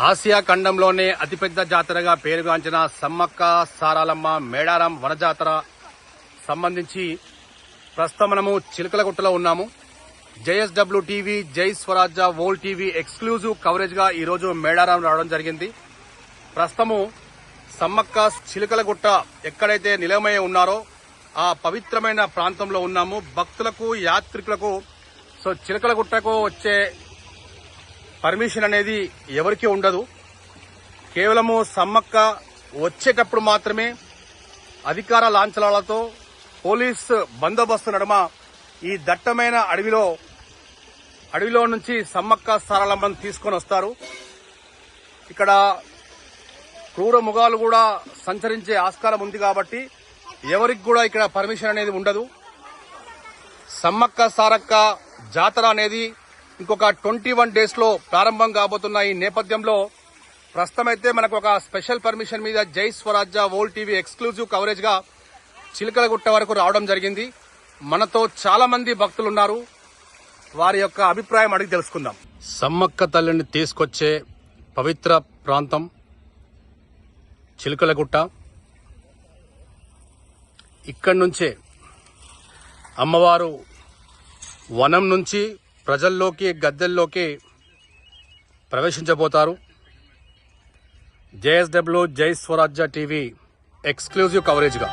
Asia ఖండంలోనే అతిపెద్ద జాతరగా పేరుగాంచిన సమ్మక్క సారాలమ్మ మేడారం వనజాతర సంబంధించి ప్రస్తుతం మనము చిలకలగుట్టలో ఉన్నాము. జేఎస్డబ్ల్యూ టీవీ, జై స్వరాజ్య వరల్డ్ టీవీ ఎక్స్క్లూజివ్ కవరేజ్ గా ఈరోజు మేడారం రావడం జరిగింది. ప్రస్తుతము సమ్మక్క చిలకలగుట్ట ఎక్కడైతే నిలయమై ఉన్నారో ఆ పవిత్రమైన ప్రాంతంలో ఉన్నాము. భక్తులకు, యాత్రికులకు చిలకలగుట్టకు వచ్చే పర్మిషన్ అనేది ఎవరికీ ఉండదు. కేవలము సమ్మక్క వచ్చేటప్పుడు మాత్రమే అధికార లాంఛనాలతో పోలీస్ బందోబస్తు నడుమ ఈ దట్టమైన అడవిలో నుంచి సమ్మక్క సారాలమ్మను తీసుకొని వస్తారు. ఇక్కడ క్రూర మృగాలు కూడా సంచరించే ఆస్కారం ఉంది కాబట్టి ఎవరికి కూడా ఇక్కడ పర్మిషన్ అనేది ఉండదు. సమ్మక్క సారక్క జాతర అనేది ఇంకొక 21 డేస్ లో ప్రారంభం కాబోతున్న ఈ నేపథ్యంలో ప్రస్తుతమైతే మనకు ఒక స్పెషల్ పర్మిషన్ మీద జై స్వరాజ్య వరల్డ్ టీవీ ఎక్స్క్లూజివ్ కవరేజ్ గా చిలకలగుట్ట వరకు రావడం జరిగింది. మనతో చాలా మంది భక్తులున్నారు. వారి యొక్క అభిప్రాయం అడిగి తెలుసుకుందాం. సమ్మక్క తల్లిని తీసుకొచ్చే పవిత్ర ప్రాంతం చిలకలగుట్ట. ఇక్కడి నుంచే అమ్మవారు వనం నుంచి ప్రజల్లోకి, గద్దెల్లోకి ప్రవేశించబోతారు. జేఎస్డబ్ల్యూ జై స్వరాజ్య టీవీ ఎక్స్క్లూజివ్ కవరేజ్ గా